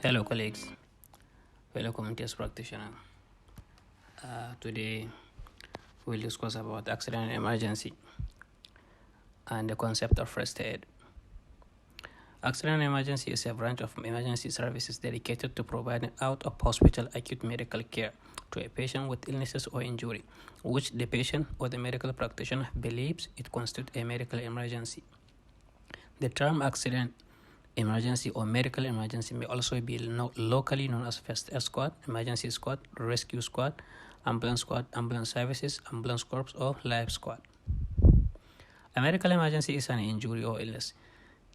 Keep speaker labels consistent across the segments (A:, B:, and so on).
A: Hello, colleagues. Welcome to Practitioner. Today, we'll discuss about accident and emergency and the concept of first aid. Accident and emergency is a branch of emergency services dedicated to providing out-of-hospital acute medical care to a patient with illnesses or injury, which the patient or the medical practitioner believes it constitutes a medical emergency. The term accident emergency or medical emergency may also be locally known as first aid squad, emergency squad, rescue squad, ambulance services, ambulance corps, or life squad. A medical emergency is an injury or illness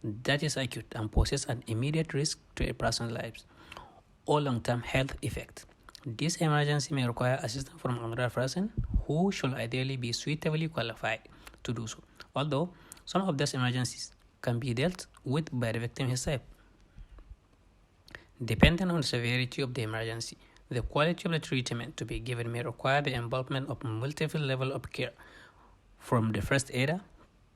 A: that is acute and poses an immediate risk to a person's life or long-term health effect. This emergency may require assistance from another person who should ideally be suitably qualified to do so, although some of these emergencies can be dealt with by the victim himself. Depending on the severity of the emergency, the quality of the treatment to be given may require the involvement of multiple levels of care, from the first aider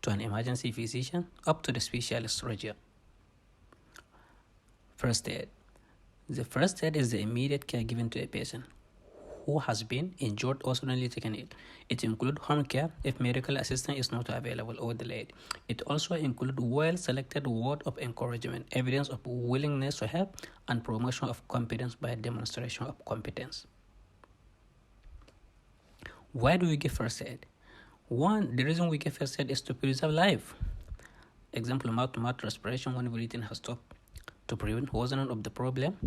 A: to an emergency physician up to the specialist region. First aid. The first aid is the immediate care given to a patient who has been injured or suddenly taken ill. It includes home care if medical assistance is not available or delayed. It also includes well-selected word of encouragement, evidence of willingness to help, and promotion of competence by demonstration of competence. Why do we give first aid? One, the reason we give first aid is to preserve life. Example, mouth-to-mouth respiration when breathing has stopped, to prevent worsening of the problem.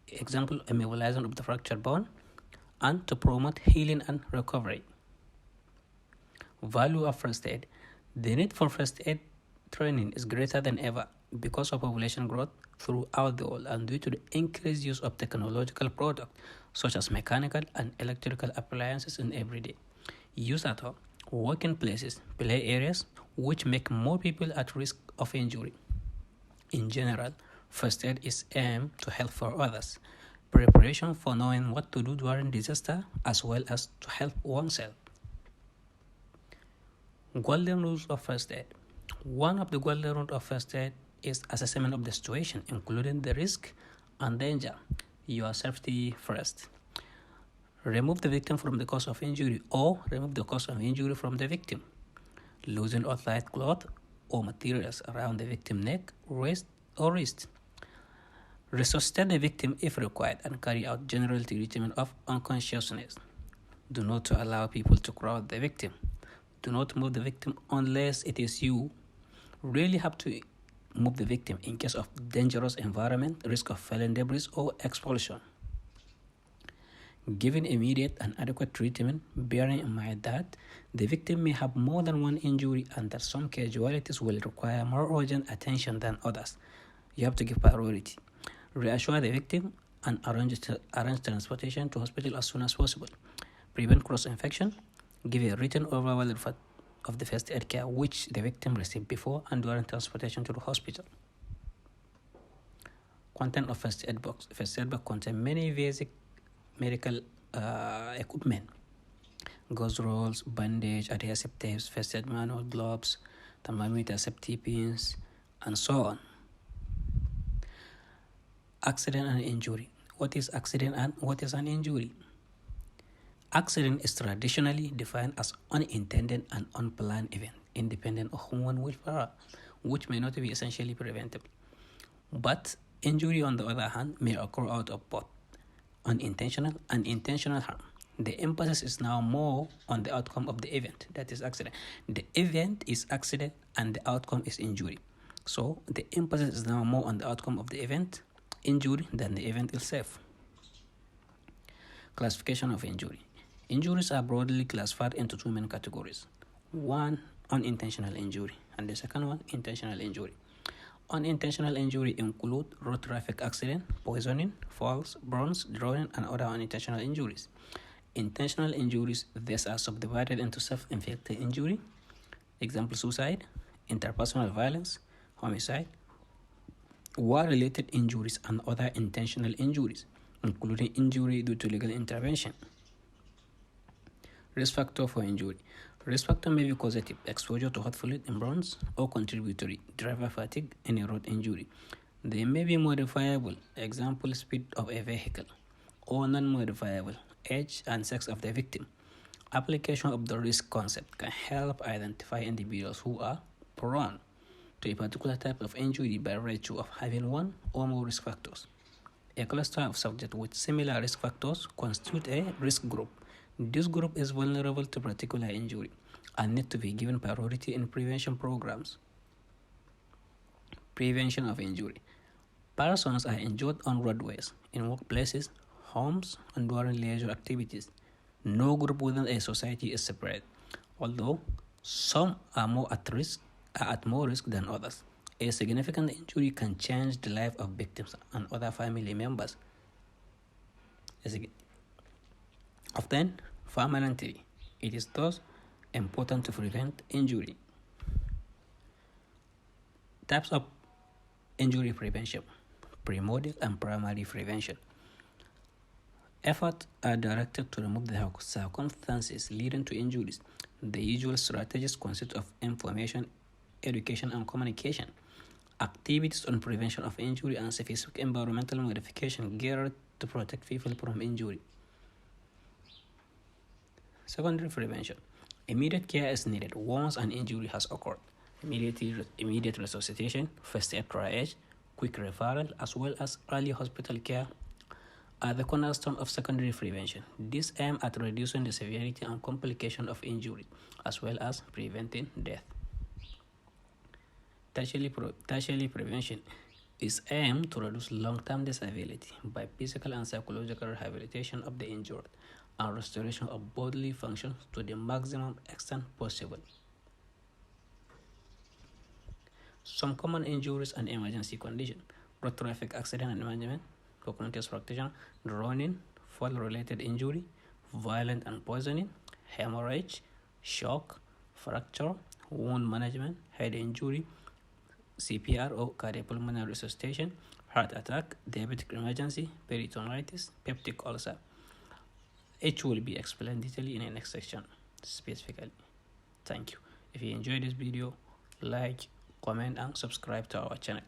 A: Example, immobilization of the fractured bone, and to promote healing and recovery. Value of first aid. The need for first aid training is greater than ever because of population growth throughout the world and due to the increased use of technological products such as mechanical and electrical appliances in everyday use at home, working places, play areas, which make more people at risk of injury. In general, first aid is aimed to help for others, preparation for knowing what to do during disaster, as well as to help oneself. Golden rules of first aid. One of the golden rules of first aid is assessment of the situation, including the risk and danger. Your safety first. Remove the victim from the cause of injury or remove the cause of injury from the victim. Loosen or tight cloth or materials around the victim's neck, waist, or wrist. Resuscitate the victim if required and carry out general treatment of unconsciousness. Do not allow people to crowd the victim. Do not move the victim unless it is you really have to move the victim in case of dangerous environment, risk of falling debris, or expulsion. Giving immediate and adequate treatment, bearing in mind that the victim may have more than one injury and that some casualties will require more urgent attention than others. You have to give priority. Reassure the victim and arrange transportation to hospital as soon as possible. Prevent cross-infection. Give a written overview of the first aid care which the victim received before and during transportation to the hospital. Content of first aid box. First aid box contains many basic medical equipment: gauze rolls, bandage, adhesive tapes, first aid manual, gloves, thermometer, safety pins, and so on. Accident and injury. What is accident and what is an injury? Accident is traditionally defined as unintended and unplanned event, independent of human willpower, which may not be essentially preventable. But injury, on the other hand, may occur out of both unintentional and intentional harm. The emphasis is now more on the outcome of the event, that is accident. The event is accident and the outcome is injury. So the emphasis is now more on the outcome of the event, injury, than the event itself. Classification of injury. Injuries are broadly classified into two main categories. One, unintentional injury, and the second one, intentional injury. Unintentional injury include road traffic accident, poisoning, falls, burns, drowning, and other unintentional injuries. Intentional injuries, these are subdivided into self-inflicted injury, example suicide, interpersonal violence, homicide, war-related injuries, and other intentional injuries, including injury due to legal intervention. Risk factor for injury. Risk factor may be causative, exposure to hot fluid in burns, or contributory, driver fatigue, and a road injury. They may be modifiable, example speed of a vehicle, or non-modifiable, age and sex of the victim. Application of the risk concept can help identify individuals who are prone to a particular type of injury by virtue of having one or more risk factors. A cluster of subjects with similar risk factors constitute a risk group. This group is vulnerable to particular injury and need to be given priority in prevention programs. Prevention of injury. Persons are injured on roadways, in workplaces, homes, and during leisure activities. No group within a society is separate, although some are at more risk than others. A significant injury can change the life of victims and other family members. Often, permanently, it is thus important to prevent injury. Types of injury prevention: primordial and primary prevention. Efforts are directed to remove the circumstances leading to injuries. The usual strategies consist of information, education, and communication. Activities on prevention of injury and specific environmental modification geared to protect people from injury. Secondary prevention. Immediate care is needed once an injury has occurred. Immediate resuscitation, first aid triage, quick referral, as well as early hospital care are the cornerstone of secondary prevention. This aims at reducing the severity and complication of injury, as well as preventing death. Tertiary prevention is aimed to reduce long-term disability by physical and psychological rehabilitation of the injured and restoration of bodily functions to the maximum extent possible. Some common injuries and emergency conditions: road traffic accident and management, cognitive fracture, drowning, fall-related injury, violent and poisoning, hemorrhage, shock, fracture, wound management, head injury, CPR or cardiopulmonary resuscitation, heart attack, diabetic emergency, peritonitis, peptic ulcer. Each will be explained detailedly in the next section specifically. Thank you. If you enjoyed this video, like, comment, and subscribe to our channel.